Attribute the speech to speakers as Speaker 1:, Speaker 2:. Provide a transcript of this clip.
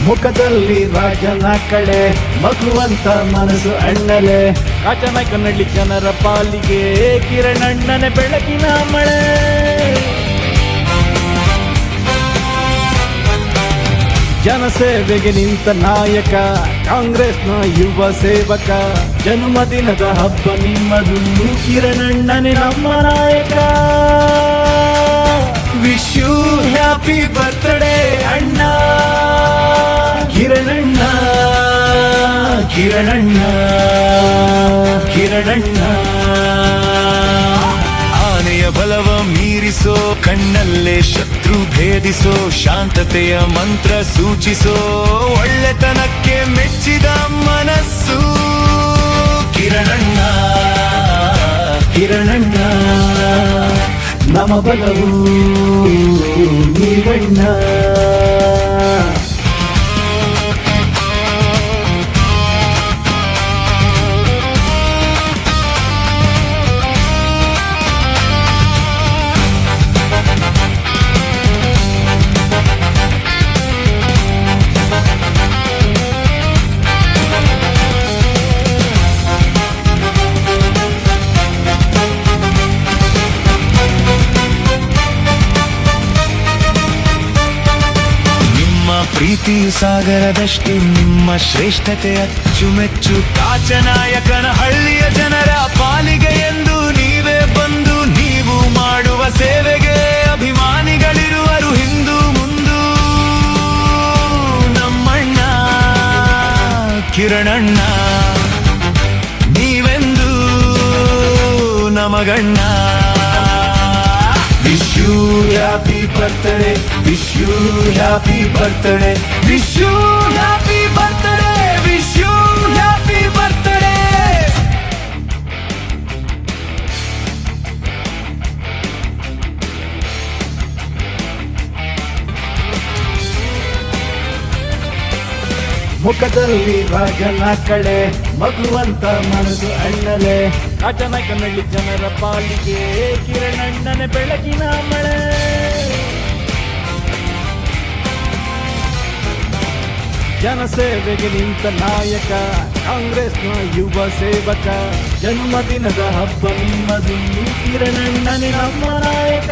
Speaker 1: ಮುಖದಲ್ಲಿ ರಾಜನ ಕಳೆ ಮಗುವಂತ ಮನಸ್ಸು ಅಣ್ಣಲೆ ರಾಜನ ಕನ್ನಡಿ ಜನರ ಪಾಲಿಗೆ ಕಿರಣಣ್ಣನೆ ಬೆಳಕಿನ ಮಳೆ. ಜನಸೇವೆಗೆ ನಿಂತ ನಾಯಕ ಕಾಂಗ್ರೆಸ್ನ ಯುವ ಸೇವಕ. ಜನ್ಮದಿನದ ಹಬ್ಬ ನಿಮ್ಮದು, ಕಿರಣಣ್ಣನೆ ನಮ್ಮ ನಾಯಕ. ವಿಶ್ ಯು ಹ್ಯಾಪಿ ಬರ್ತ್ಡೇ ಅಣ್ಣ ಕಿರಣಣ್ಣ, ಕಿರಣಣ್ಣ, ಕಿರಣಣ್ಣ.
Speaker 2: ಆನೆಯ ಬಲವ ಮೀರಿಸೋ, ಕಣ್ಣಲ್ಲೇ ಶತ್ರು ಭೇದಿಸೋ, ಶಾಂತತೆಯ ಮಂತ್ರ ಸೂಚಿಸೋ, ಒಳ್ಳೆತನಕ್ಕೆ ಮೆಚ್ಚಿದ ಮನಸ್ಸು ಕಿರಣಣ್ಣ,
Speaker 1: ಕಿರಣಣ್ಣ. ನಮ ಬಲವು ನೀವಣ್ಣ.
Speaker 2: ಪ್ರೀತಿಯು ಸಾಗರದಷ್ಟು, ನಿಮ್ಮ ಶ್ರೇಷ್ಠತೆ ಅಚ್ಚುಮೆಚ್ಚು. ಕಾಚನಾಯಕನ ಹಳ್ಳಿಯ ಜನರ ಪಾಲಿಗೆ ಎಂದು ನೀವೇ ಬಂದು, ನೀವು ಮಾಡುವ ಸೇವೆಗೆ ಅಭಿಮಾನಿಗಳಿರುವರು ಹಿಂದೂ ಮುಂದು. ನಮ್ಮಣ್ಣ ಕಿರಣಣ್ಣ, ನೀವೆಂದು ನಮಗಣ್ಣ.
Speaker 1: Wish you happy birthday, wish you happy birthday, wish you happy birthday, wish you happy birthday. ಮುಖದಲ್ಲಿ ರಾಜನ ಕಳೆ ಮಗುವಂತ ಮನಸ್ಸು ಅಣ್ಣಲೆ ರಾಜನ ಕನ್ನಡಿ ಜನರ ಪಾಲಿಗೆ ಕಿರಣಣ್ಣನೆ ಬೆಳಕಿನ ಮಳೆ. ಜನಸೇವೆಗೆ ನಿಂತ ನಾಯಕ ಕಾಂಗ್ರೆಸ್ನ ಯುವ ಸೇವಕ. ಜನ್ಮದಿನದ ಹಬ್ಬ ನಿಮ್ಮದು, ಕಿರಣಣ್ಣನೆ ನಮ್ಮ ನಾಯಕ.